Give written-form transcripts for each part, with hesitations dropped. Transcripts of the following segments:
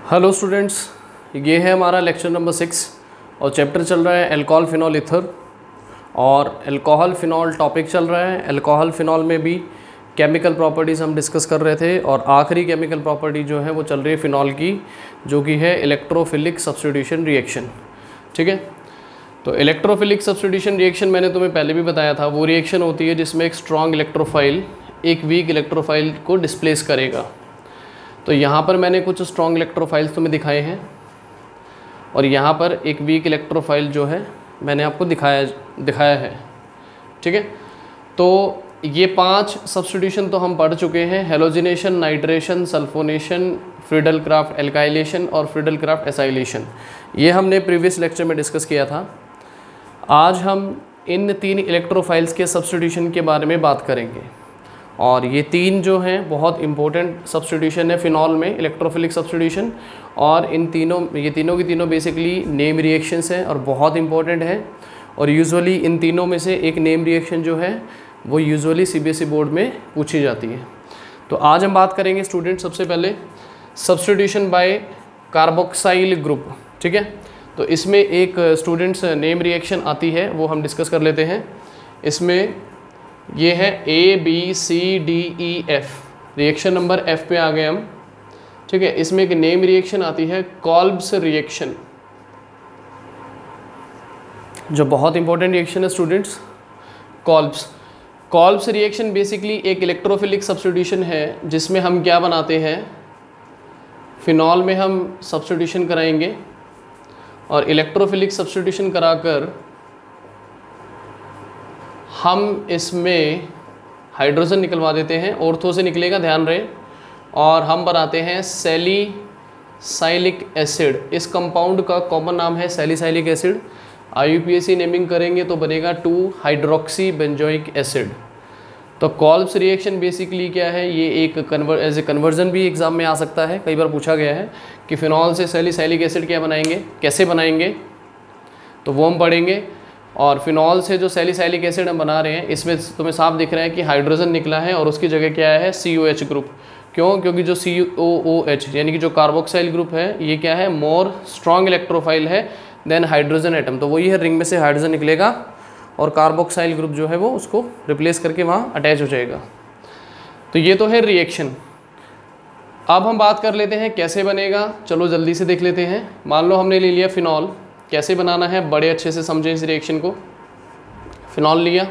Hello students, ये है हमारा लेक्चर नंबर 6 और चैप्टर चल रहा है अल्कोहल फिनॉल ईथर। और अल्कोहल फिनॉल टॉपिक चल रहा है। अल्कोहल फिनॉल में भी केमिकल प्रॉपर्टीज़ हम डिस्कस कर रहे थे और आखिरी केमिकल प्रॉपर्टी जो है वो चल रही है फिनॉल की, जो कि है इलेक्ट्रोफिलिक सब्स्टिट्यूशन रिएक्शन। ठीक है, तो इलेक्ट्रोफिलिक सब्स्टिट्यूशन रिएक्शन मैंने तुम्हें पहले भी बताया था। वो रिएक्शन होती है जिसमें एक स्ट्रॉन्ग इलेक्ट्रोफाइल एक वीक इलेक्ट्रोफाइल को डिस्प्लेस करेगा। तो यहाँ पर मैंने कुछ स्ट्रॉन्ग इलेक्ट्रोफाइल्स तुम्हें दिखाए हैं और यहाँ पर एक वीक इलेक्ट्रोफाइल जो है मैंने आपको दिखाया है। ठीक है, तो ये 5 सब्स्टिट्यूशन तो हम पढ़ चुके हैं: halogenation, nitration, sulphonation, Friedel craft alkylation और फ्रीडल क्राफ्ट एसाइलेशन। ये हमने प्रीवियस लेक्चर में डिस्कस किया था। आज हम इन 3 इलेक्ट्रोफाइल्स के सब्स्टिट्यूशन के बारे में बात करेंगे और ये 3 जो हैं बहुत इंपॉर्टेंट सब्स्टिट्यूशन है फिनॉल में, इलेक्ट्रोफिलिक सब्स्टिट्यूशन। और ये तीनों की तीनों बेसिकली नेम रिएक्शंस हैं और बहुत इंपॉर्टेंट है। और यूजुअली इन तीनों में से एक नेम रिएक्शन जो है वो यूजुअली सीबीएसई बोर्ड में पूछी जाती है। तो आज हम बात करेंगे स्टूडेंट सबसे पहले सब्स्टिट्यूशन बाय कार्बोक्साइल ग्रुप। ठीक है, तो इसमें एक स्टूडेंट्स नेम रिएक्शन आती है, वो हम डिस्कस कर लेते हैं। इसमें ये है ABCDEF, रिएक्शन नंबर F पे आ गए हम। ठीक है, इसमें एक नेम रिएक्शन आती है कॉल्ब्स रिएक्शन, जो बहुत इंपॉर्टेंट रिएक्शन है स्टूडेंट्स। कॉल्ब्स रिएक्शन बेसिकली एक इलेक्ट्रोफिलिक सब्स्टिट्यूशन है जिसमें हम क्या बनाते हैं, फिनॉल में हम सब्स्टिट्यूशन कराएंगे और इलेक्ट्रोफिलिक सब्स्टिट्यूशन कराकर हम इसमें हाइड्रोजन निकलवा देते हैं। ऑर्थो से निकलेगा, ध्यान रहे। और हम बनाते हैं सैलिसाइलिक एसिड। इस कंपाउंड का कॉमन नाम है सैलिसाइलिक एसिड। IUPAC नेमिंग करेंगे तो बनेगा 2-हाइड्रोक्सी बेंजोइक एसिड। तो कॉल्ब्स रिएक्शन बेसिकली क्या है, ये एक एज ए कन्वर्जन भी एग्जाम में आ सकता है, कई बार पूछा गया है कि फिनॉल से सैलिसाइलिक एसिड क्या बनाएंगे, कैसे बनाएंगे, तो वो हम पढ़ेंगे। और फिनॉल से जो सैलिसाइलिक एसिड हम बना रहे हैं इसमें तुम्हें साफ दिख रहा है कि हाइड्रोजन निकला है और उसकी जगह क्या है, COH ग्रुप। क्यों? क्योंकि जो COOH यानी कि जो कार्बोक्साइल ग्रुप है ये क्या है, मोर स्ट्रॉन्ग इलेक्ट्रोफाइल है देन हाइड्रोजन एटम। तो वही है, रिंग में से हाइड्रोजन निकलेगा और कार्बोक्साइल ग्रुप जो है वो उसको रिप्लेस करके वहाँ अटैच हो जाएगा। तो ये तो है रिएक्शन। अब हम बात कर लेते हैं कैसे बनेगा। चलो जल्दी से देख लेते हैं। मान लो हमने ले लिया फिनॉल, कैसे बनाना है बड़े अच्छे से समझें इस रिएक्शन को। फिनॉल लिया,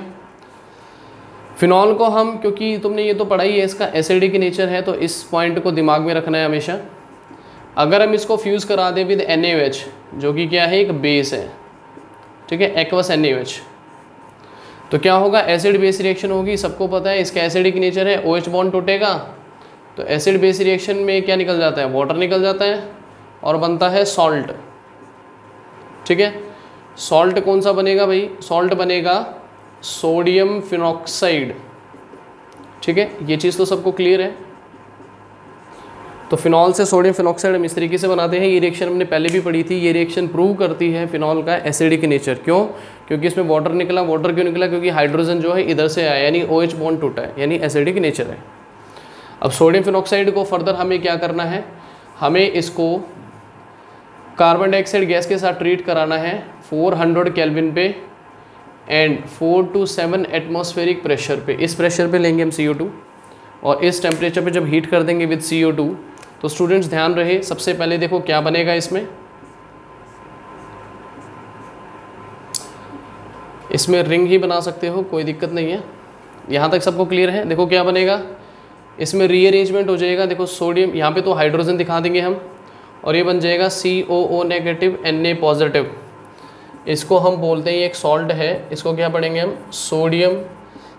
फिनॉल को हम, क्योंकि तुमने ये तो पढ़ा ही है, इसका एसिडिक नेचर है, तो इस पॉइंट को दिमाग में रखना है हमेशा। अगर हम इसको फ्यूज़ करा दें विद NaOH, जो कि क्या है, एक बेस है। ठीक है, एक्वस NaOH, तो क्या होगा, एसिड बेस रिएक्शन होगी। सबको पता है इसका एसिडिक नेचर है, OH बॉन्ड टूटेगा तो एसिड बेस रिएक्शन में क्या निकल जाता है, वाटर निकल जाता है और बनता है सॉल्ट। ठीक है, सॉल्ट कौन सा बनेगा भाई, सॉल्ट बनेगा सोडियम फिनॉक्साइड। ठीक है, ये चीज़ तो सबको क्लियर है। तो फिनॉल से सोडियम फिनॉक्साइड हम इस तरीके से बनाते हैं। ये रिएक्शन हमने पहले भी पढ़ी थी। ये रिएक्शन प्रूव करती है फिनॉल का एसिडिक नेचर। क्यों? क्योंकि इसमें वाटर निकला। वाटर क्यों निकला? क्योंकि हाइड्रोजन जो है इधर से आया, यानी OH बॉन्ड टूटा है, यानी एसिडिक नेचर है। अब सोडियम फिनॉक्साइड को फर्दर हमें क्या करना है, हमें इसको कार्बन डाइऑक्साइड गैस के साथ ट्रीट कराना है 400 केल्विन पे एंड 4 to 7 एटमॉस्फेरिक प्रेशर पे। इस प्रेशर पे लेंगे हम CO2 और इस टेम्परेचर पे जब हीट कर देंगे विद CO2, तो स्टूडेंट्स ध्यान रहे, सबसे पहले देखो क्या बनेगा इसमें रिंग ही बना सकते हो, कोई दिक्कत नहीं है। यहाँ तक सबको क्लियर है? देखो क्या बनेगा, इसमें रीअरेंजमेंट हो जाएगा। देखो सोडियम, यहाँ पे तो हाइड्रोजन दिखा देंगे हम और ये बन जाएगा COO नेगेटिव Na पॉजिटिव। इसको हम बोलते हैं, ये एक सॉल्ट है, इसको क्या पढ़ेंगे हम, सोडियम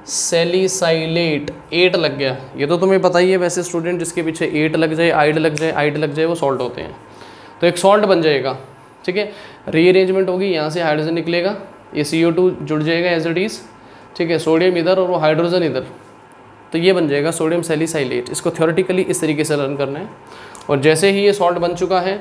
सैलिसाइलेट। 8 लग गया, ये तो तुम्हें पता ही है वैसे स्टूडेंट, जिसके पीछे 8 लग जाए, आइड लग जाए, वो सॉल्ट होते हैं। तो एक सॉल्ट बन जाएगा। ठीक है, रीअरेंजमेंट होगी, यहाँ से हाइड्रोजन निकलेगा, ये CO2 जुड़ जाएगा एज इट इज़। ठीक है, सोडियम इधर और वो हाइड्रोजन इधर, तो ये बन जाएगा सोडियम सैलिसाइलेट। इसको थ्योरेटिकली इस तरीके से लर्न करना है। और जैसे ही ये सॉल्ट बन चुका है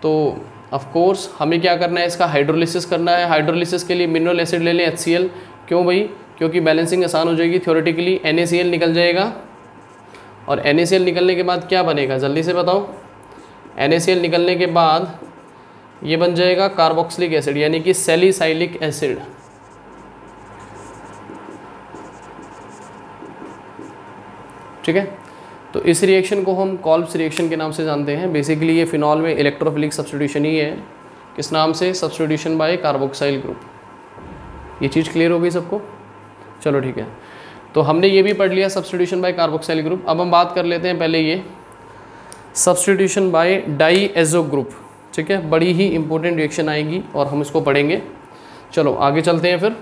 तो ऑफ कोर्स हमें क्या करना है, इसका हाइड्रोलिसिस करना है। हाइड्रोलिसिस के लिए मिनरल एसिड ले लें, HCl। क्यों भाई? क्योंकि बैलेंसिंग आसान हो जाएगी। थ्योरेटिकली NaCl निकल जाएगा और NaCl निकलने के बाद क्या बनेगा, जल्दी से बताओ, NaCl निकलने के बाद ये बन जाएगा कार्बोक्सिलिक एसिड यानी कि सैलिसाइलिक एसिड। ठीक है, तो इस रिएक्शन को हम कॉल्ब्स रिएक्शन के नाम से जानते हैं। बेसिकली ये फिनॉल में इलेक्ट्रोफिलिक सब्स्टिट्यूशन ही है। किस नाम से? Substitution by carboxyl group. ये चीज़ क्लियर हो गई सबको? चलो ठीक है, तो हमने ये भी पढ़ लिया सब्स्टिट्यूशन बाय कार्बोक्साइल ग्रुप। अब हम बात कर लेते हैं पहले ये सब्स्टिट्यूशन बाय डाईएज़ो ग्रुप। ठीक है, बड़ी ही इंपॉर्टेंट रिएक्शन आएगी और हम इसको पढ़ेंगे। चलो आगे चलते हैं फिर।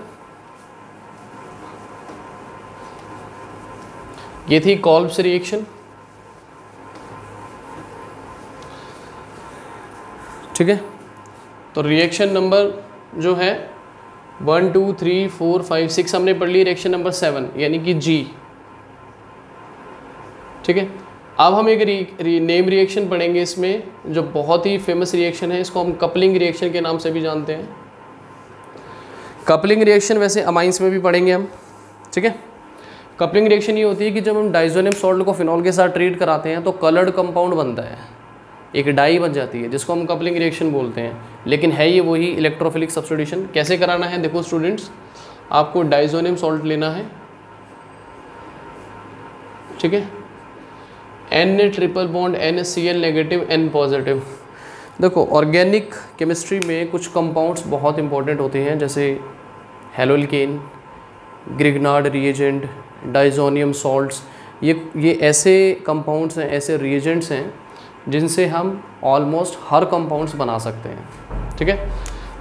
ये थी कॉल्ब्स रिएक्शन। ठीक है, तो रिएक्शन नंबर जो है 1 2 3 4 5 6 हमने पढ़ ली। रिएक्शन नंबर 7 यानी कि G। ठीक है, अब हम एक नेम रिएक्शन पढ़ेंगे इसमें जो बहुत ही फेमस रिएक्शन है। इसको हम कपलिंग रिएक्शन के नाम से भी जानते हैं। कपलिंग रिएक्शन वैसे अमाइंस में भी पढ़ेंगे हम। ठीक है, कपलिंग रिएक्शन ये होती है कि जब हम डाइज़ोनियम सॉल्ट को फिनॉल के साथ ट्रीट कराते हैं तो कलर्ड कंपाउंड बनता है, एक डाई बन जाती है जिसको हम कपलिंग रिएक्शन बोलते हैं। लेकिन है ये वही इलेक्ट्रोफिलिक सब्स्टिट्यूशन। कैसे कराना है? देखो स्टूडेंट्स, आपको डाइज़ोनियम सॉल्ट लेना है। ठीक है, N triple bond NaCl negative N positive. देखो ऑर्गेनिक केमिस्ट्री में कुछ कंपाउंड्स बहुत इंपॉर्टेंट होते हैं जैसे हेलोल्केन, ग्रिग्नार्ड रिएजेंट, डाइज़ोनियम सॉल्ट्स। ये ऐसे कंपाउंड्स हैं, ऐसे रिएजेंट्स हैं जिनसे हम ऑलमोस्ट हर कंपाउंड्स बना सकते हैं। ठीक है,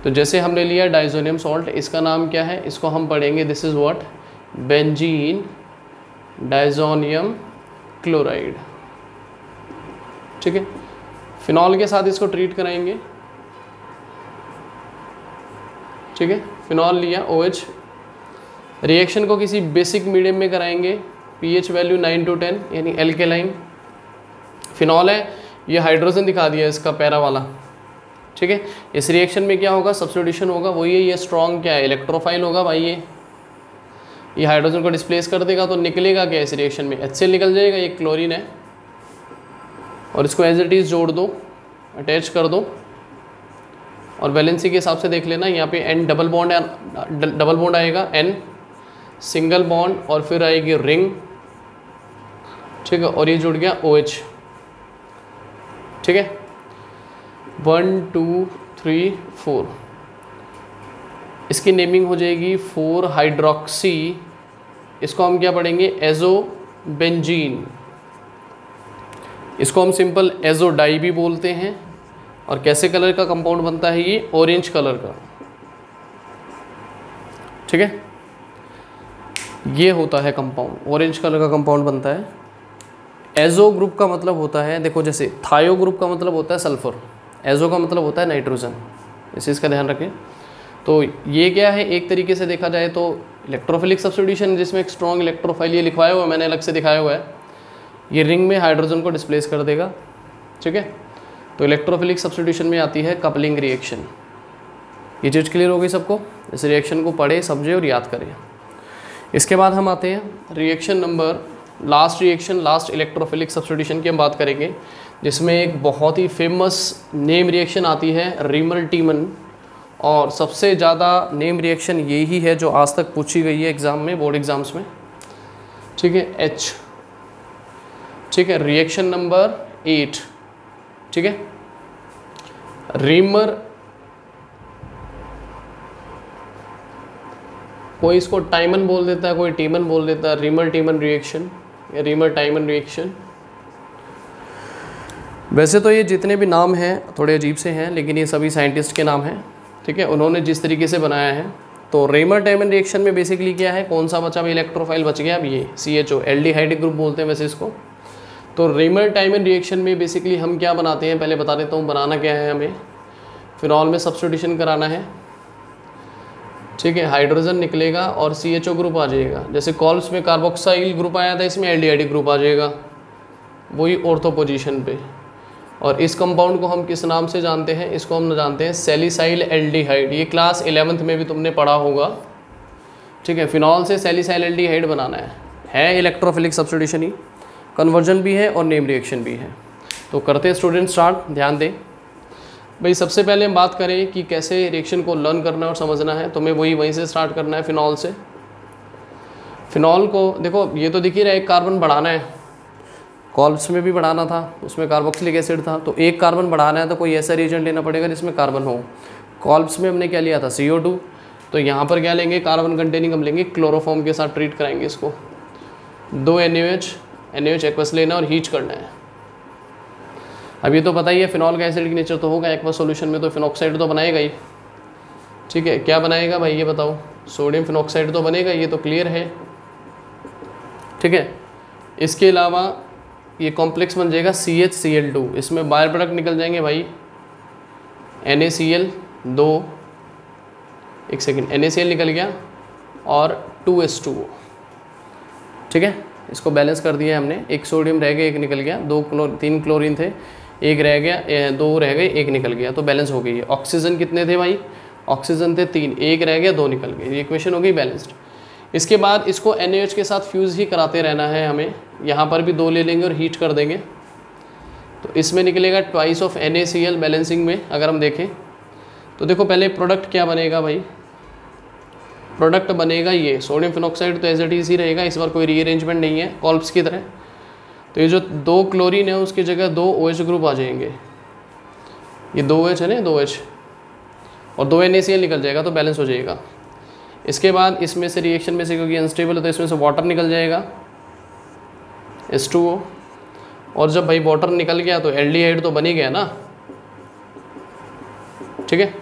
तो जैसे हमने लिया डाइज़ोनियम सॉल्ट, इसका नाम क्या है? इसको हम पढ़ेंगे this is what? Benzene diazonium chloride. ठीक है, फिनॉल के साथ इसको ट्रीट कराएंगे। ठीक है, फिनॉल लिया OH, रिएक्शन को किसी बेसिक मीडियम में कराएंगे, pH वैल्यू 9 to 10 यानी एल्केलाइन। फिनॉल है, ये हाइड्रोजन दिखा दिया इसका पैरा वाला। ठीक है, इस रिएक्शन में क्या होगा? सब्स्टिट्यूशन होगा। वही है, ये स्ट्रॉन्ग क्या है? इलेक्ट्रोफाइल होगा भाई। ये हाइड्रोजन को डिस्प्लेस कर देगा तो निकलेगा क्या इस रिएक्शन में? HCl निकल जाएगा। ये क्लोरीन है और इसको एज इट इज़ जोड़ दो, अटैच कर दो और वैलेंसी के हिसाब से देख लेना। यहाँ पे N डबल बॉन्ड आएगा, N सिंगल बॉन्ड और फिर आएगी रिंग। ठीक है, और ये जुड़ गया OH। ठीक है, 1 2 3 4। इसकी नेमिंग हो जाएगी 4 हाइड्रोक्सी। इसको हम क्या पढ़ेंगे? एजोबेंजीन। इसको हम सिंपल एजोडाई भी बोलते हैं। और कैसे कलर का कंपाउंड बनता है? ये ऑरेंज कलर का। ठीक है, ये होता है कंपाउंड, ऑरेंज कलर का कंपाउंड बनता है। एजो ग्रुप का मतलब होता है, देखो जैसे थायो ग्रुप का मतलब होता है सल्फर, एजो का मतलब होता है नाइट्रोजन। इस चीज़ का ध्यान रखें। तो ये क्या है? एक तरीके से देखा जाए तो इलेक्ट्रोफिलिक सब्स्टिट्यूशन, जिसमें एक स्ट्रॉन्ग इलेक्ट्रोफाइल ये लिखवाया हुआ है, मैंने अलग से दिखाया हुआ है। ये रिंग में हाइड्रोजन को डिस्प्लेस कर देगा। ठीक है, तो इलेक्ट्रोफिलिक सब्स्टिट्यूशन में आती है कपलिंग रिएक्शन। ये चीज़ क्लियर हो गई सबको? इस रिएक्शन को पढ़े, समझे और याद करें। इसके बाद हम आते हैं reaction number, last reaction, last electrophilic substitution की हम बात करेंगे, जिसमें एक बहुत ही फेमस नेम रिएक्शन आती है रीमर टीमन। और सबसे ज़्यादा नेम रिएक्शन यही है जो आज तक पूछी गई है एग्ज़ाम में, बोर्ड एग्ज़ाम्स में। ठीक है, H। ठीक है, रिएक्शन नंबर 8। ठीक है, रीमर, कोई इसको टाइमन बोल देता है, कोई टीमन बोल देता है। रीमर टीमन रिएक्शन या रीमर टाइमन रिएक्शन। वैसे तो ये जितने भी नाम हैं थोड़े अजीब से हैं, लेकिन ये सभी साइंटिस्ट के नाम हैं। ठीक है, उन्होंने जिस तरीके से बनाया है। तो रीमर टाइमन रिएक्शन में बेसिकली क्या है? कौन सा बचा? इलेक्ट्रोफाइल बच गया। अब ये CHO, एल्डिहाइड ग्रुप बोलते हैं वैसे इसको। तो रीमर टाइमन रिएक्शन में बेसिकली हम क्या बनाते हैं, पहले बता देता हूँ बनाना क्या है। हमें फिनॉल में सब्स्टिट्यूशन कराना है। ठीक है, हाइड्रोजन निकलेगा और CHO ग्रुप आ जाएगा। जैसे कॉल्ब्स में कार्बोक्साइल ग्रुप आया था, इसमें एल्डिहाइड ग्रुप आ जाएगा, वही ऑर्थो पोजीशन पे। और इस कंपाउंड को हम किस नाम से जानते हैं? इसको हम जानते हैं सैलिसाइल एल्डिहाइड। ये क्लास 11th में भी तुमने पढ़ा होगा। ठीक है, फिनॉल से सैलिसाइल एल्डिहाइड बनाना है इलेक्ट्रोफिलिक सब्स्टिट्यूशन ही, कन्वर्जन भी है और नेम रिएक्शन भी है। तो करते हैं स्टूडेंट स्टार्ट। ध्यान दें भाई, सबसे पहले हम बात करें कि कैसे रिएक्शन को लर्न करना है और समझना है, तो मैं वहीं से स्टार्ट करना है फिनॉल से। फिनॉल को देखो, ये तो दिख ही रहा है, एक कार्बन बढ़ाना है, कॉल्ब्स में भी बढ़ाना था, उसमें कार्बोक्सिलिक एसिड था, तो एक कार्बन बढ़ाना है तो कोई ऐसा रिएजेंट लेना पड़ेगा जिसमें कार्बन हो। कॉल्ब्स में हमने क्या लिया था, CO2, तो यहाँ पर क्या लेंगे, कार्बन कंटेनिंग हम लेंगे, क्लोरोफॉर्म के साथ ट्रीट कराएंगे इसको। 2 NaOH एक्वस लेना और हीट करना है। अब ये तो पता ही है फिनॉल का एसिड की नेचर तो होगा एक्वस सॉल्यूशन में, तो फिनॉक्साइड तो बनाएगा ही। ठीक है, क्या बनाएगा भाई ये बताओ, सोडियम फिनॉक्साइड तो बनेगा, ये तो क्लियर है। ठीक है, इसके अलावा ये कॉम्प्लेक्स बन जाएगा CHCl2, इसमें बायर प्रोडक्ट निकल जाएंगे भाई NaCl2, एक सेकेंड, NaCl निकल गया और 2H2O। ठीक है, इसको बैलेंस कर दिया हमने, एक सोडियम रह गया, एक निकल गया, 3 क्लोरीन थे, एक रह गया, 2 रह गए, एक निकल गया, तो बैलेंस हो गई है। ऑक्सीजन कितने थे भाई, ऑक्सीजन थे 3, एक रह गया, 2 निकल गए, ये इक्वेशन हो गई बैलेंस्ड। इसके बाद इसको NaOH के साथ फ्यूज़ ही कराते रहना है हमें, यहाँ पर भी 2 ले लेंगे और हीट कर देंगे, तो इसमें निकलेगा ट्वाइस ऑफ NaCl बैलेंसिंग में। अगर हम देखें तो देखो पहले प्रोडक्ट क्या बनेगा भाई, प्रोडक्ट बनेगा ये सोडियम फिनॉक्साइड, तो एज इट इज ही रहेगा, इस बार कोई रीअरेंजमेंट नहीं है कॉल्ब्स की तरह। तो ये जो 2 क्लोरीन है उसकी जगह 2 OH ग्रुप आ जाएंगे, ये 2 OH है ना, 2 OH और 2 NaCl निकल जाएगा, तो बैलेंस हो जाएगा। इसके बाद इसमें से रिएक्शन में से, क्योंकि अनस्टेबल है तो इसमें से वाटर निकल जाएगा H2O, और जब भाई वाटर निकल गया तो एल्डिहाइड तो बन ही गया ना। ठीक है,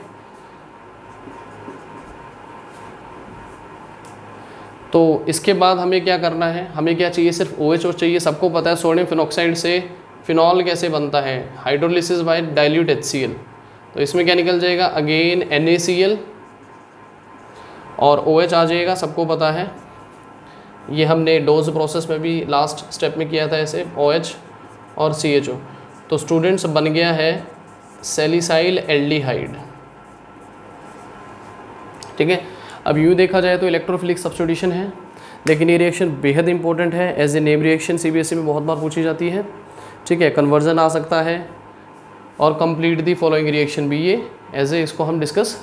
तो इसके बाद हमें क्या करना है, हमें क्या चाहिए, सिर्फ OH चाहिए। सबको पता है सोडियम फिनॉक्साइड से फिनॉल कैसे बनता है, हाइड्रोलिसिस बाय डाइल्यूट HCl, तो इसमें क्या निकल जाएगा, अगेन NaCl और OH आ जाएगा, सबको पता है। ये हमने डोज प्रोसेस में भी लास्ट स्टेप में किया था ऐसे, OH और CHO, तो स्टूडेंट्स बन गया है सैलिसाइल एल्डिहाइड। ठीक है, अब यूँ देखा जाए तो इलेक्ट्रोफिलिक सब्स्टिट्यूशन है, लेकिन ये रिएक्शन बेहद इंपॉर्टेंट है, as a name reaction CBSE में बहुत बार पूछी जाती है। ठीक है, कन्वर्जन आ सकता है और कंप्लीट दी फॉलोइंग रिएक्शन भी ये एज ए, इसको हम डिस्कस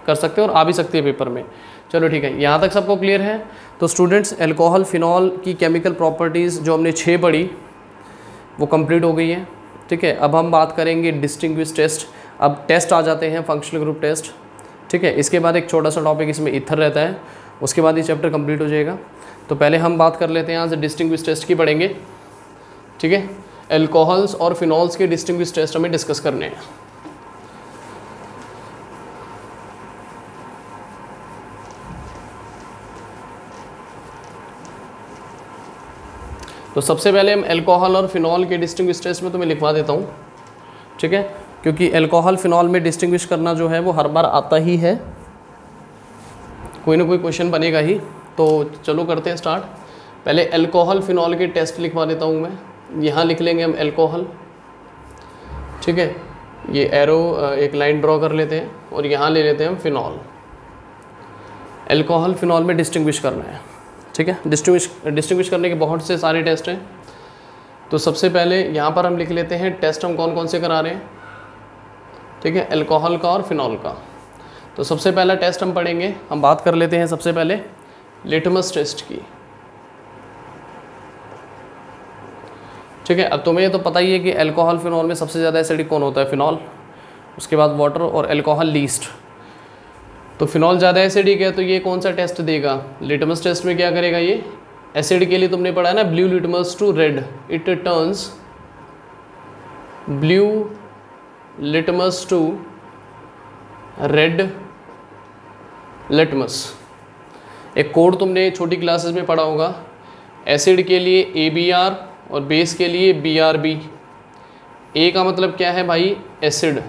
कर सकते हैं और आ भी सकती है पेपर में। चलो ठीक है, यहाँ तक सबको क्लियर है। तो स्टूडेंट्स अल्कोहल फिनॉल की केमिकल प्रॉपर्टीज़ जो हमने 6 पढ़ी वो कंप्लीट हो गई है। ठीक है, अब हम बात करेंगे डिस्टिंग्विश टेस्ट। अब टेस्ट आ जाते हैं, फंक्शनल ग्रुप टेस्ट। ठीक है, इसके बाद एक छोटा सा टॉपिक इसमें ईथर रहता है, उसके बाद ये चैप्टर कंप्लीट हो जाएगा। तो पहले हम बात कर लेते हैं यहाँ से डिस्टिंग्विश टेस्ट की पढ़ेंगे। ठीक है, अल्कोहल्स और फिनॉल्स के डिस्टिंग्विश टेस्ट हमें डिस्कस करने हैं। तो सबसे पहले हम अल्कोहल और फिनॉल के डिस्टिंग्विश टेस्ट में तुम्हें लिखवा देता हूँ। ठीक है, क्योंकि अल्कोहल फिनॉल में डिस्टिंग्विश करना जो है वो हर बार आता ही है, कोई ना कोई क्वेश्चन बनेगा ही। तो चलो करते हैं स्टार्ट। पहले अल्कोहल फिनॉल के टेस्ट लिखवा देता हूँ मैं, यहाँ लिख लेंगे हम अल्कोहल। ठीक है, ये एरो एक लाइन ड्रॉ कर लेते हैं और यहाँ ले लेते हैं हम फिनॉल। अल्कोहल फिनॉल में डिस्टिंग्विश करना है। ठीक है, डिस्टिंग्विश करने के बहुत से सारे टेस्ट हैं। तो सबसे पहले यहाँ पर हम लिख लेते हैं टेस्ट हम कौन कौन से करा रहे हैं। ठीक है, अल्कोहल का और फिनॉल का। तो सबसे पहला टेस्ट हम पढ़ेंगे, हम बात कर लेते हैं सबसे पहले लिटमस टेस्ट की। ठीक है, अब तुम्हें तो पता ही है कि अल्कोहल फिनॉल में सबसे ज़्यादा एसिडिक कौन होता है, फिनॉल, उसके बाद वाटर और अल्कोहल लीस्ट। तो फिनॉल ज़्यादा एसिडिक है, तो ये कौन सा टेस्ट देगा, लिटमस टेस्ट में क्या करेगा, ये एसिड के लिए तुमने पढ़ा है ना, blue litmus to red, it turns blue litmus to red litmus. एक कोड तुमने छोटी क्लासेस में पढ़ा होगा, एसिड के लिए ABR और बेस के लिए BRB। ए का मतलब क्या है भाई, एसिड।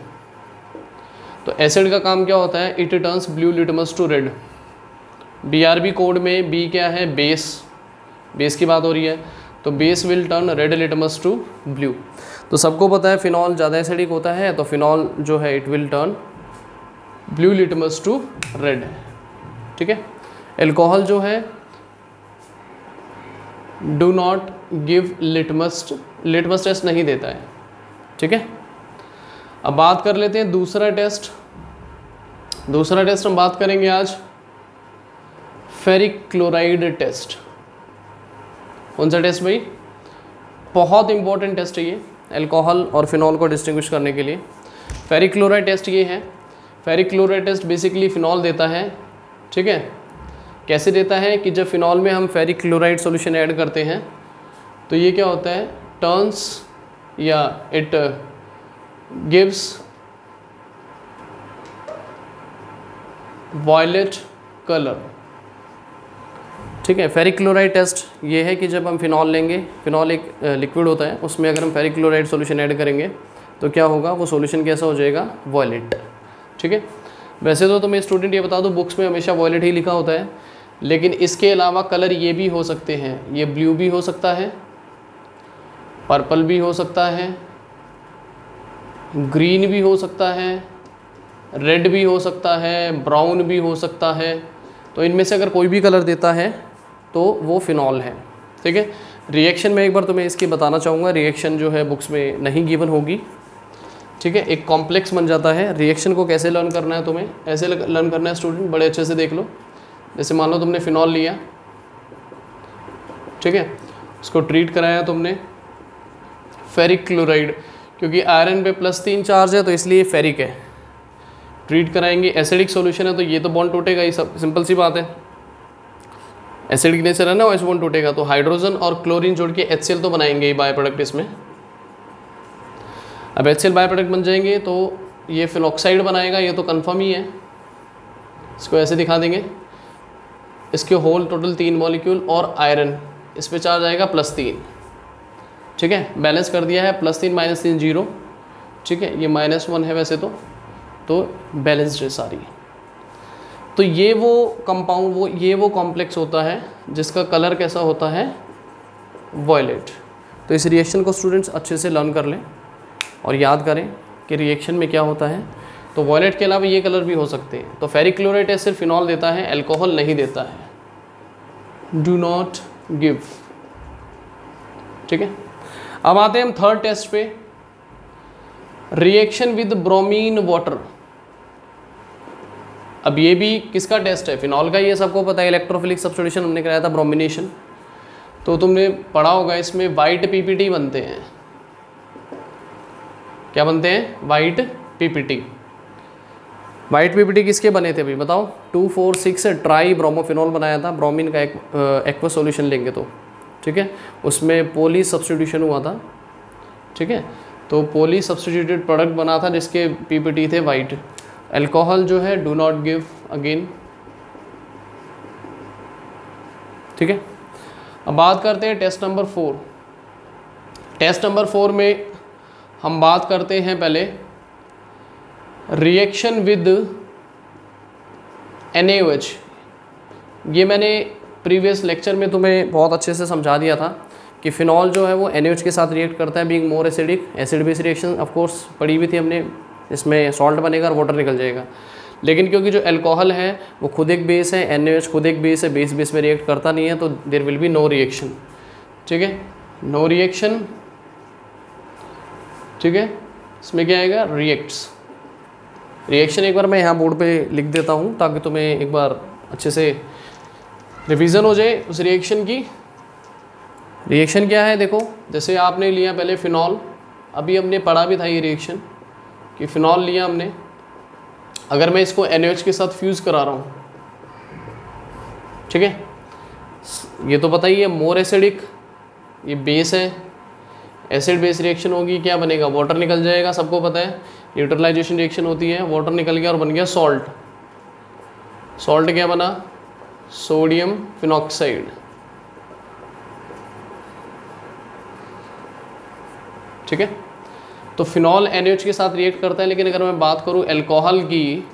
तो एसिड का काम क्या होता है, it turns blue litmus to red. BRB code में B क्या है, बेस, बेस की बात हो रही है, तो base will turn red litmus to blue. तो सबको पता है फिनॉल ज़्यादा एसिडिक होता है, तो फिनॉल जो है it will turn blue litmus to red. ठीक है, अल्कोहल जो है do not give litmus test नहीं देता है। ठीक है। अब बात कर लेते हैं दूसरा टेस्ट। दूसरा टेस्ट हम बात करेंगे आज फेरिक क्लोराइड टेस्ट। कौन सा टेस्ट भाई? बहुत इंपॉर्टेंट टेस्ट है ये, अल्कोहल और फिनॉल को डिस्टिंग्विश करने के लिए। फेरिक क्लोराइड टेस्ट ये है। Ferric chloride test basically phenol देता है, ठीक है। कैसे देता है कि जब फिनॉल में हम फेरिक क्लोराइड सॉल्यूशन ऐड करते हैं तो ये क्या होता है, टर्न्स या इट गिव्स वॉयलेट कलर, ठीक है। फेरिक क्लोराइड टेस्ट ये है कि जब हम फिनॉल लेंगे, फिनॉल एक लिक्विड होता है, उसमें अगर हम फेरिक क्लोराइड सॉल्यूशन ऐड करेंगे तो क्या होगा, वो सॉल्यूशन कैसा हो जाएगा, वॉयलेट, ठीक है। वैसे तो मैं स्टूडेंट ये बता दूं, बुक्स में हमेशा वॉयलेट ही लिखा होता है, लेकिन इसके अलावा कलर ये भी हो सकते हैं, ये ब्लू भी हो सकता है, पर्पल भी हो सकता है, ग्रीन भी हो सकता है, रेड भी हो सकता है, ब्राउन भी हो सकता है। तो इनमें से अगर कोई भी कलर देता है तो वो फिनॉल है, ठीक है। रिएक्शन में एक बार तुम्हें इसकी बताना चाहूँगा, रिएक्शन जो है बुक्स में नहीं गिवन होगी, ठीक है। एक कॉम्प्लेक्स बन जाता है। रिएक्शन को कैसे लर्न करना है तुम्हें, ऐसे लर्न करना है स्टूडेंट, बड़े अच्छे से देख लो। जैसे मान लो तुमने फिनॉल लिया, ठीक है, उसको ट्रीट कराया तुमने फेरिक क्लोराइड, क्योंकि आयरन पे +3 चार्ज है तो इसलिए फेरिक है। ट्रीट कराएंगे, एसिडिक सॉल्यूशन है तो ये तो बॉन्ड टूटेगा ही, सब सिंपल सी बात है, एसिडिक नेचर है ना, वैसे बॉन्ड टूटेगा। तो हाइड्रोजन और क्लोरीन जोड़ के HCl तो बनाएंगे ही बाय प्रोडक्ट इसमें। अब HCl बाय प्रोडक्ट बन जाएंगे तो ये फिनॉक्साइड बनाएगा, ये तो कंफर्म ही है। इसको ऐसे दिखा देंगे, इसके होल टोटल 3 मॉलिक्यूल और आयरन, इस पे चार्ज आएगा +3, ठीक है। बैलेंस कर दिया है, +3 -3 0, ठीक है। ये -1 है वैसे तो बैलेंस्ड है सारी। तो ये वो कंपाउंड, ये वो कॉम्प्लेक्स होता है जिसका कलर कैसा होता है, वॉयलेट। तो इस रिएक्शन को स्टूडेंट्स अच्छे से लर्न कर लें और याद करें कि रिएक्शन में क्या होता है। तो वॉयलेट के अलावा ये कलर भी हो सकते हैं। तो फेरिक क्लोराइड टेस्ट सिर्फ फिनॉल देता है, अल्कोहल नहीं देता है, डू नॉट गिव, ठीक है। अब आते हैं हम थर्ड टेस्ट पे, रिएक्शन विद ब्रोमीन वाटर। अब ये भी किसका टेस्ट है, फिनॉल का, ये सबको पता है। इलेक्ट्रोफिलिक सब्स्टिट्यूशन हमने कराया था, ब्रोमिनेशन। तो तुमने पढ़ा होगा, इसमें वाइट PPT बनते हैं। क्या बनते हैं, वाइट PPT। वाइट PPT किसके बने थे अभी बताओ, 2,4,6 ट्राई ब्रोमोफिनॉल बनाया था, ब्रोमीन का एक एक्वा सॉल्यूशन लेंगे तो, ठीक है। उसमें पोली सब्स्टिट्यूशन हुआ था, ठीक है। तो पोली सब्स्टिट्यूटेड प्रोडक्ट बना था जिसके PPT थे वाइट। अल्कोहल जो है डू नॉट गिव अगेन, ठीक है। अब बात करते हैं टेस्ट नंबर 4। टेस्ट नंबर 4 में हम बात करते हैं पहले रिएक्शन विद NaOH। ये मैंने प्रीवियस लेक्चर में तुम्हें बहुत अच्छे से समझा दिया था कि फिनॉल जो है वो NaOH के साथ रिएक्ट करता है, being more acidic, acid base reaction of course पढ़ी हुई थी हमने। इसमें सॉल्ट बनेगा और वाटर निकल जाएगा। लेकिन क्योंकि जो अल्कोहल है वो खुद एक बेस है, NaOH खुद एक बेस है, बेस बेस में रिएक्ट करता नहीं है, तो there will be no reaction, ठीक है, नो रिएक्शन, ठीक है। इसमें क्या आएगा, रिएक्ट्स। रिएक्शन एक बार मैं यहाँ बोर्ड पे लिख देता हूँ ताकि तुम्हें एक बार अच्छे से रिवीजन हो जाए उस रिएक्शन की। रिएक्शन क्या है, देखो जैसे आपने लिया पहले फिनॉल, अभी हमने पढ़ा भी था ये रिएक्शन कि फिनॉल लिया हमने, अगर मैं इसको NaOH के साथ फ्यूज़ करा रहा हूँ, ठीक है, ये तो पता ही है, मोर एसिडिक, ये बेस है, एसिड बेस रिएक्शन होगी, क्या बनेगा, वाटर निकल जाएगा, सबको पता है। न्यूट्रलाइजेशन रिएक्शन होती है, वाटर निकल गया और बन गया सॉल्ट। सॉल्ट क्या बना, सोडियम फिनॉक्साइड, ठीक है। तो फिनॉल NaOH के साथ रिएक्ट करता है, लेकिन अगर मैं बात करूं अल्कोहल की,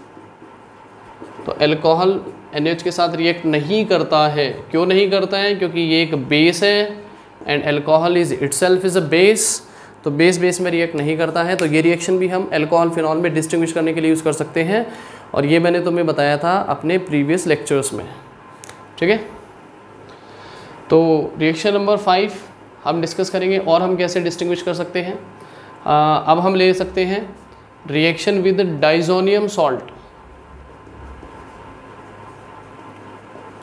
तो अल्कोहल NaOH के साथ रिएक्ट नहीं करता है। क्यों नहीं करता है, क्योंकि ये एक बेस है and alcohol is itself is a base, तो बेस बेस में रिएक्ट नहीं करता है। तो ये रिएक्शन भी हम अल्कोहल फिनॉल में डिस्टिंग्विश करने के लिए यूज़ कर सकते हैं, और ये मैंने तुम्हें बताया था अपने प्रीवियस लेक्चर्स में, ठीक है। तो रिएक्शन नंबर 5 हम डिस्कस करेंगे और हम कैसे डिस्टिंग्विश कर सकते हैं। अब हम ले सकते हैं रिएक्शन विद डाइजोनियम सॉल्ट,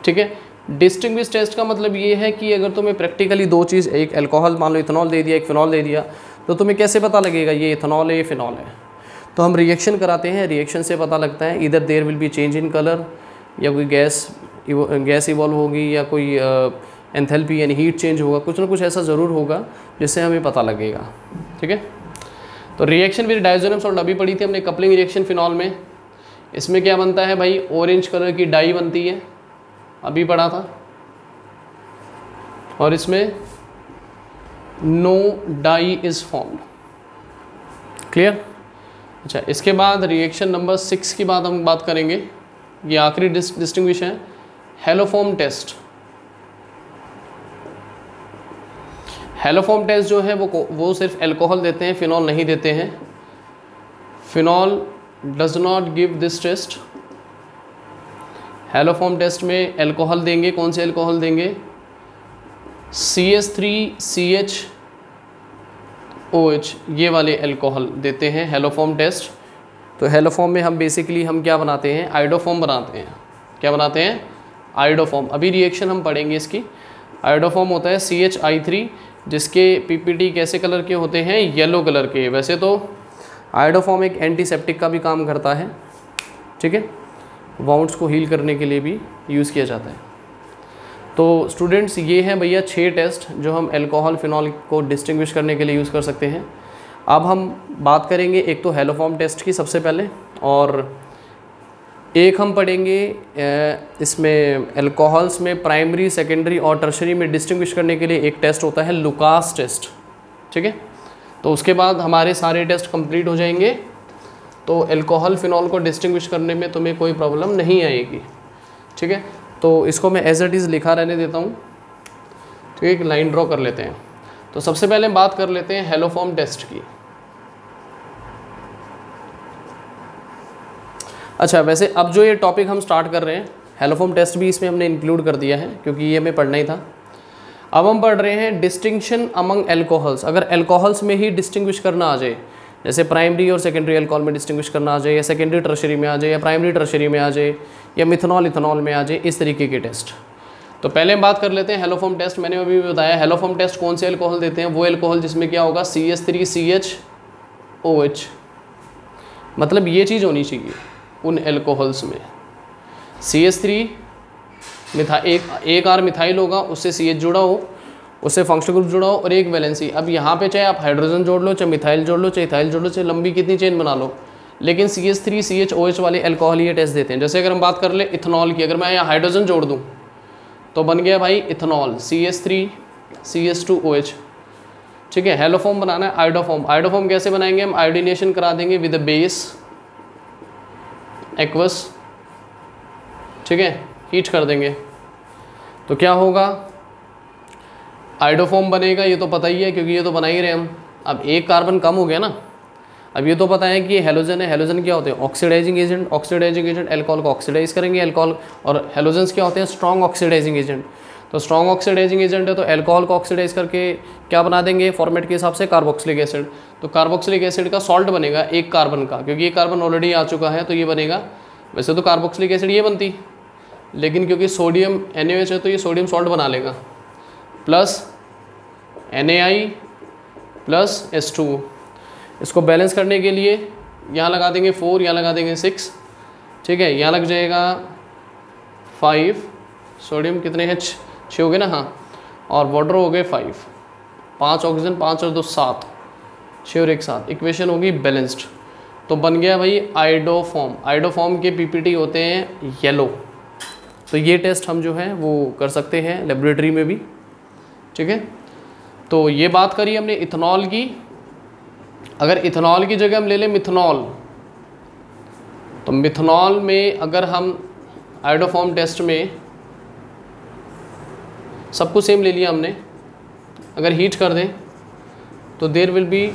ठीक है। डिस्टिंग्विश टेस्ट का मतलब ये है कि अगर तुम्हें प्रैक्टिकली दो चीज़, एक अल्कोहल मान लो इथेनॉल दे दिया, एक फिनॉल दे दिया, तो तुम्हें कैसे पता लगेगा ये इथेनॉल है ये फिनॉल है? तो हम रिएक्शन कराते हैं, रिएक्शन से पता लगता है इधर there will be change in colour, या कोई गैस इवॉल्व होगी, या कोई एंथैल्पी यानी हीट चेंज होगा, कुछ ना कुछ ऐसा ज़रूर होगा जिससे हमें पता लगेगा, ठीक है। तो रिएक्शन विद डाइजोनियम सॉल्ट अभी पढ़ी थी हमने, कपलिंग रिएक्शन फिनॉल में। इसमें क्या बनता है भाई, ऑरेंज कलर की डाई बनती है, अभी पढ़ा था, और इसमें no dye is formed, clear. अच्छा, इसके बाद रिएक्शन नंबर 6 की हम बात करेंगे, ये आखिरी डिस्टिंग्विश है, हेलोफॉर्म टेस्ट। हेलोफॉर्म टेस्ट जो है वो सिर्फ अल्कोहल देते हैं, फिनॉल नहीं देते हैं। Phenol does not give this test. Haloform test में अल्कोहल देंगे, कौन से अल्कोहल देंगे? CH3CHOH, ये वाले अल्कोहल देते हैं हेलोफॉर्म टेस्ट। तो हेलोफॉर्म में हम बेसिकली क्या बनाते हैं, आयोडोफॉर्म बनाते हैं। क्या बनाते हैं? आयोडोफॉर्म। अभी रिएक्शन हम पढ़ेंगे इसकी। आयोडोफॉर्म होता है CHI3, जिसके पीपीटी कैसे कलर के होते हैं? येलो कलर के। वैसे तो आयोडोफॉर्म एक एंटीसेप्टिक का भी काम करता है, ठीक है, वाउंड्स को हील करने के लिए भी यूज़ किया जाता है। तो स्टूडेंट्स ये हैं भैया 6 टेस्ट जो हम अल्कोहल फिनॉल को डिस्टिंग्विश करने के लिए यूज़ कर सकते हैं। अब हम बात करेंगे एक तो हेलोफॉर्म टेस्ट की सबसे पहले, और एक हम पढ़ेंगे इसमें अल्कोहल्स में प्राइमरी, सेकेंडरी और टर्शरी में डिस्टिंग्विश करने के लिए एक टेस्ट होता है लुकास टेस्ट, ठीक है। तो उसके बाद हमारे सारे टेस्ट कंप्लीट हो जाएंगे, तो अल्कोहल फिनॉल को डिस्टिंग्विश करने में तुम्हें कोई प्रॉब्लम नहीं आएगी, ठीक है। तो इसको मैं एज इट इज़ लिखा रहने देता हूँ, ठीक है, एक लाइन ड्रॉ कर लेते हैं। तो सबसे पहले बात कर लेते हैं हेलोफॉर्म टेस्ट की। अच्छा, वैसे अब जो ये टॉपिक हम स्टार्ट कर रहे हैं, हेलोफॉर्म टेस्ट भी इसमें हमने इंक्लूड कर दिया है क्योंकि ये हमें पढ़ना ही था। अब हम पढ़ रहे हैं डिस्टिंक्शन अमंग अल्कोहल्स। अगर अल्कोहल्स में ही डिस्टिंग्विश करना आ जाए, जैसे प्राइमरी और सेकेंडरी अल्कोहल में डिस्टिंग्विश करना आ जाए, या सेकेंडरी टर्शरी में आ जाए, या प्राइमरी टर्शरी में आ जाए, या मिथनॉल इथनॉल में आ जाए, इस तरीके के टेस्ट। तो पहले हम बात कर लेते हैं हेलोफॉर्म टेस्ट। मैंने अभी भी बताया हेलोफॉर्म टेस्ट कौन से अल्कोहल देते हैं, वो अल्कोहल जिसमें क्या होगा, CH3CHOH, मतलब ये चीज़ होनी चाहिए उन अल्कोहल्स में। CH3 एक R मिथाइल होगा, उससे CH जुड़ा हो, उससे फंक्शनल ग्रुप जुड़ा हो, और एक वैलेंसी। अब यहाँ पे चाहे आप हाइड्रोजन जोड़ लो, चाहे मिथाइल जोड़ लो, चाहे इथाइल जोड़ लो, चाहे लंबी कितनी चेन बना लो, लेकिन CH3CHOH वाले अल्कोहल ये टेस्ट देते हैं। जैसे अगर हम बात कर ले इथनॉल की, अगर मैं यहाँ हाइड्रोजन जोड़ दूँ तो बन गया भाई इथनॉल, CH3CH2OH, ठीक है। हेलोफॉर्म बनाना है आयोडोफॉर्म। आयोडोफॉर्म कैसे बनाएंगे हम? आयोडीनेशन करा देंगे विद बेस एक्वस, ठीक है, हीट कर देंगे तो क्या होगा, आयोडोफॉर्म बनेगा। ये तो पता ही है क्योंकि ये तो बना ही रहे हम। अब एक कार्बन कम हो गया ना, अब ये तो पता है कि ये हेलोजन है। हेलोजन क्या होते हैं? Oxidising agent. Oxidising agent alcohol को ऑक्सीडाइज करेंगे, अल्कोहल, और हेलोजन्स क्या होते हैं? Strong oxidising agent. तो स्ट्रॉन्ग ऑक्सीडाइजिंग एजेंट है तो अल्कोहल को ऑक्सीडाइज करके क्या बना देंगे फॉर्मेट के हिसाब से? Carboxylic acid. तो कार्बोक्सिलिक एसिड का सॉल्ट बनेगा एक कार्बन का, क्योंकि ये कार्बन ऑलरेडी आ चुका है तो ये बनेगा। वैसे तो कार्बोक्सिलिक एसिड ये बनती, लेकिन क्योंकि सोडियम NaOH है तो ये सोडियम सॉल्ट बना लेगा, प्लस NaI प्लस H2। इसको बैलेंस करने के लिए यहाँ लगा देंगे 4, यहाँ लगा देंगे 6, ठीक है, यहाँ लग जाएगा 5, सोडियम कितने हैं? 6 हो गए ना, हाँ, और वाटर हो गए 5, 5 ऑक्सीजन, 5 और 2 7, 6 और 1 7, इक्वेशन होगी बैलेंस्ड। तो बन गया भाई आयोडोफॉर्म। आयोडोफॉर्म के पीपीटी होते हैं येलो। तो ये टेस्ट हम जो है वो कर सकते हैं लेबोरेटरी में भी, ठीक है। तो ये बात करी हमने इथेनॉल की। अगर इथेनॉल की जगह हम ले लें मिथनॉल, तो मिथनॉल में अगर हम आयोडोफॉर्म टेस्ट में सब कुछ सेम ले लिया हमने, अगर हीट कर दें तो there will be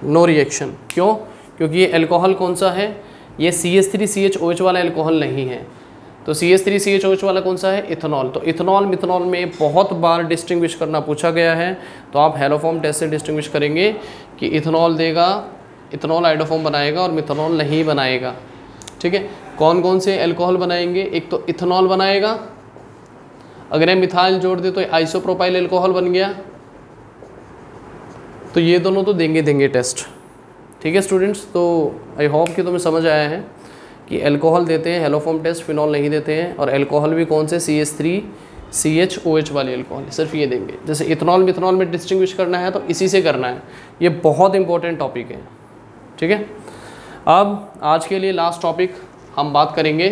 no reaction. क्यों? क्योंकि ये अल्कोहल कौन सा है? ये CH3CHOH वाला अल्कोहल नहीं है। तो CH3CHOH वाला कौन सा है, इथेनॉल। तो इथेनॉल मिथेनॉल में बहुत बार डिस्टिंग्विश करना पूछा गया है, तो आप हेलोफॉर्म टेस्ट से डिस्टिंग्विश करेंगे कि इथेनॉल देगा, इथेनॉल आइडोफॉर्म बनाएगा और मिथेनॉल नहीं बनाएगा। ठीक है, कौन कौन से अल्कोहल बनाएंगे, एक तो इथेनॉल बनाएगा, अगर ये मिथाइल जोड़ दे तो आइसोप्रोपाइल अल्कोहल बन गया, तो ये दोनों तो देंगे टेस्ट। ठीक है स्टूडेंट्स, तो आई होप कि तुम्हें समझ आया है कि अल्कोहल देते हैं हेलोफॉर्म टेस्ट, फिनॉल नहीं देते हैं, और अल्कोहल भी कौन से CH3CHOH वाले अल्कोहल सिर्फ ये देंगे। जैसे इथेनॉल मिथेनॉल में डिस्टिंग्विश करना है तो इसी से करना है, ये बहुत इंपॉर्टेंट टॉपिक है। ठीक है, अब आज के लिए लास्ट टॉपिक हम बात करेंगे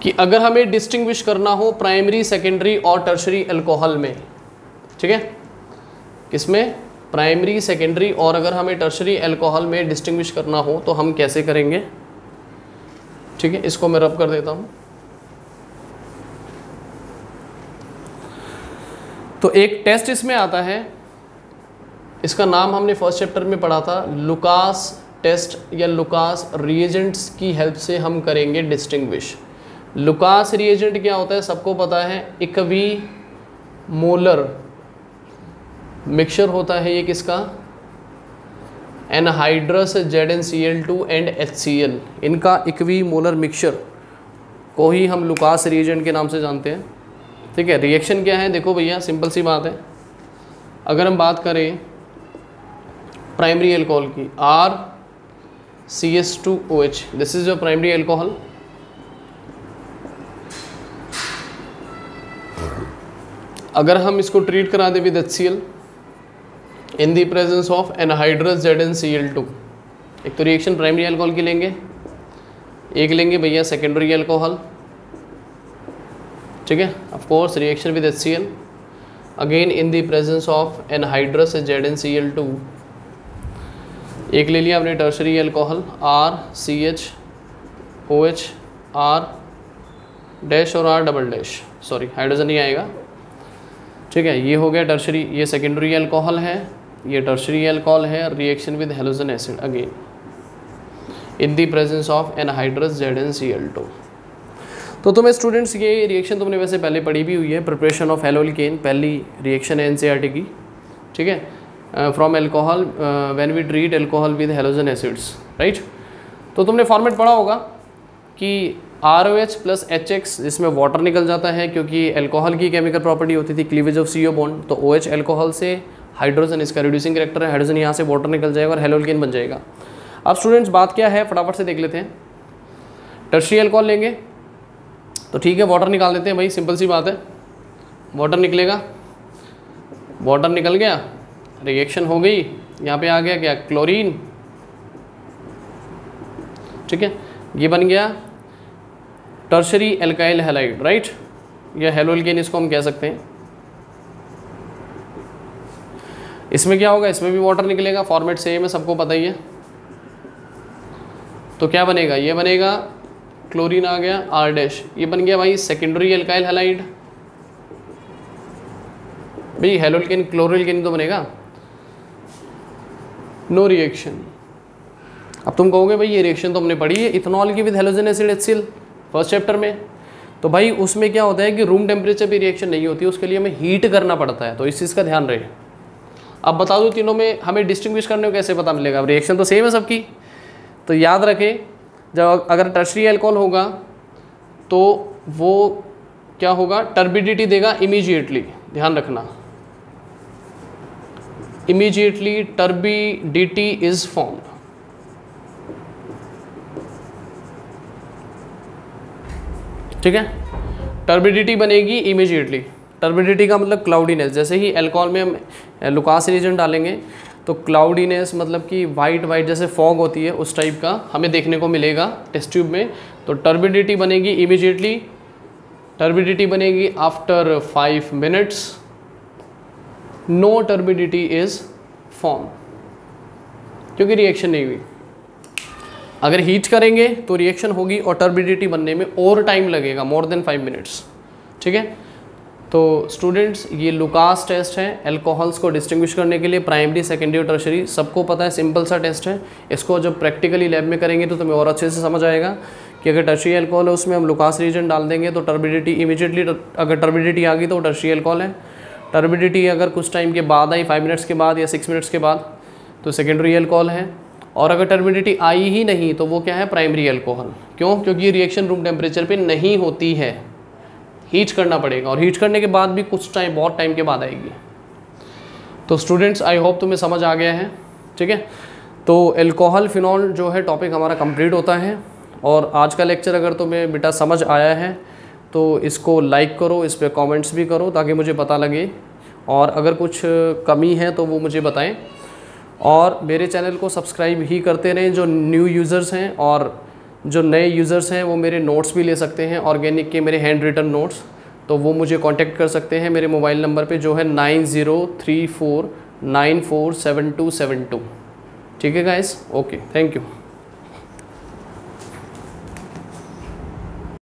कि अगर हमें डिस्टिंग्विश करना हो प्राइमरी सेकेंडरी और टर्शरी अल्कोहल में, ठीक है, किसमें, प्राइमरी सेकेंडरी और अगर हमें टर्शरी अल्कोहल में डिस्टिंग्विश करना हो तो हम कैसे करेंगे। ठीक है, इसको मैं रब कर देता हूं। तो एक टेस्ट इसमें आता है, इसका नाम हमने फर्स्ट चैप्टर में पढ़ा था, लुकास टेस्ट या लुकास रिएजेंट्स की हेल्प से हम करेंगे डिस्टिंग्विश। लुकास रिएजेंट क्या होता है सबको पता है, इक्वी मोलर मिक्सचर होता है ये किसका, एनहाइड्रस ZnCl2 एंड HCl, इनका इक्वी मोलर मिक्सचर को ही हम लुकास रिएजेंट के नाम से जानते हैं। ठीक है, रिएक्शन क्या है, देखो भैया सिंपल सी बात है, अगर हम बात करें प्राइमरी अल्कोहल की, RCH2OH, this is your primary alcohol, अगर हम इसको ट्रीट करा दें with HCl in the presence of anhydrous ZnCl2, एक तो रिएक्शन प्राइमरी अल्कोहल की लेंगे, एक लेंगे भैया सेकेंडरी अल्कोहल। ठीक है, of course reaction with HCl again in the presence of anhydrous ZnCl2, एक ले लिया हमने tertiary alcohol RCHOH, R dash और R double dash, sorry hydrogen नहीं आएगा। ठीक है, ये हो गया टर्शरी, ये सेकेंडरी अल्कोहल है, ये टर्शरी अल्कोहल है, reaction with halogen acid again in the presence of anhydrous ZnCl2। तो तुम्हें स्टूडेंट्स ये रिएक्शन तुमने वैसे पहले पढ़ी भी हुई है, प्रिपरेशन ऑफ हेलोल्केन पहली रिएक्शन है NCERT की। ठीक है, from alcohol when we treat alcohol with halogen acids, right. तो तुमने फॉर्मेट पढ़ा होगा कि ROH प्लस HX, जिसमें वाटर निकल जाता है क्योंकि अल्कोहल की केमिकल प्रॉपर्टी होती थी क्लीवेज ऑफ CO बॉन्ड, तो OH अल्कोहल से हाइड्रोजन इसका रिड्यूसिंग कैरेक्टर है, हाइड्रोजन यहाँ से वाटर निकल जाएगा और हेलोल्केन बन जाएगा। अब स्टूडेंट्स बात क्या है फटाफट से देख लेते हैं, टर्शरी अल्कोहल लेंगे तो ठीक है वाटर निकाल देते हैं भाई, सिंपल सी बात है, वाटर निकलेगा, वाटर निकल गया, रिएक्शन हो गई, यहाँ पे आ गया क्या, क्लोरीन। ठीक है, ये बन गया टर्शरी एल्काइल हैलाइड, राइट, या हेलोल्केन इसको हम कह सकते हैं। इसमें क्या होगा, इसमें भी वाटर निकलेगा, फॉर्मेट सेम है सबको पता ही है। तो क्या बनेगा, ये बनेगा क्लोरीन आ गया R डैश, ये बन गया भाई सेकेंडरी एल्काइल हैलाइड। भाई हेलोल्केन क्लोरोल्केन तो बनेगा, नो रिएक्शन। अब तुम कहोगे भाई ये रिएक्शन तो हमने पढ़ी है इथेनॉल की with halogen acid HCl first chapter में, तो भाई उसमें क्या होता है कि रूम टेम्परेचर पे रिएक्शन नहीं होती, उसके लिए हमें हीट करना पड़ता है, तो इस चीज़ का ध्यान रहे। अब बता दूँ तीनों में हमें डिस्टिंग्विश करने को कैसे पता मिलेगा, अब रिएक्शन तो सेम है सबकी, तो याद रखें जब अगर टर्शरी अल्कोहल होगा तो वो क्या होगा, टर्बिडिटी देगा इमीडिएटली, ध्यान रखना, इमीडिएटली टर्बिडिटी इज फॉर्म्ड। ठीक है, टर्बिडिटी बनेगी इमीडिएटली, टर्बिडिटी का मतलब क्लाउडीनेस, जैसे ही अल्कोहल में हम लुकास रिएजेंट डालेंगे तो क्लाउडीनेस मतलब कि वाइट वाइट जैसे फॉग होती है उस टाइप का हमें देखने को मिलेगा टेस्ट ट्यूब में। तो टर्बिडिटी बनेगी इमीडिएटली, टर्बिडिटी बनेगी after 5 minutes, no turbidity is form क्योंकि रिएक्शन नहीं हुई। अगर हीट करेंगे तो रिएक्शन होगी और टर्बिडिटी बनने में और टाइम लगेगा, मोर देन 5 मिनट्स। ठीक है, तो स्टूडेंट्स ये लुकास टेस्ट है अल्कोहल्स को डिस्टिंग्विश करने के लिए, प्राइमरी सेकेंडरी और टर्शरी सबको पता है, सिंपल सा टेस्ट है। इसको जब प्रैक्टिकली लैब में करेंगे तो तुम्हें और अच्छे से समझ आएगा कि अगर टर्शियरी अल्कोहल है उसमें हम लुकास रीजन डाल देंगे तो टर्बिडिटी इमीडिएटली, अगर टर्बिडिटी आ गई तो टर्शियरी अल्कोहल है। टर्बिडिटी अगर कुछ टाइम के बाद आई, 5 मिनट्स के बाद या 6 मिनट्स के बाद, तो सेकेंडरी अल्कोहल है। और अगर टर्बिडिटी आई ही नहीं तो वो क्या है, प्राइमरी अल्कोहल। क्यों? क्योंकि ये रिएक्शन रूम टेम्परेचर पे नहीं होती है, हीट करना पड़ेगा, और हीट करने के बाद भी कुछ टाइम, बहुत टाइम के बाद आएगी। तो स्टूडेंट्स आई होप तुम्हें समझ आ गया है, ठीक है। तो अल्कोहल फिनॉल जो है टॉपिक हमारा कंप्लीट होता है। और आज का लेक्चर अगर तुम्हें बेटा समझ आया है तो इसको लाइक करो, इस पर कॉमेंट्स भी करो ताकि मुझे पता लगे, और अगर कुछ कमी है तो वो मुझे बताएं। और मेरे चैनल को सब्सक्राइब ही करते रहें जो न्यू यूज़र्स हैं, और जो नए यूज़र्स हैं वो मेरे नोट्स भी ले सकते हैं ऑर्गेनिक के, मेरे हैंड रिटन नोट्स। तो वो मुझे कांटेक्ट कर सकते हैं मेरे मोबाइल नंबर पे जो है 9034947272। ठीक है गाइस, ओके, थैंक यू।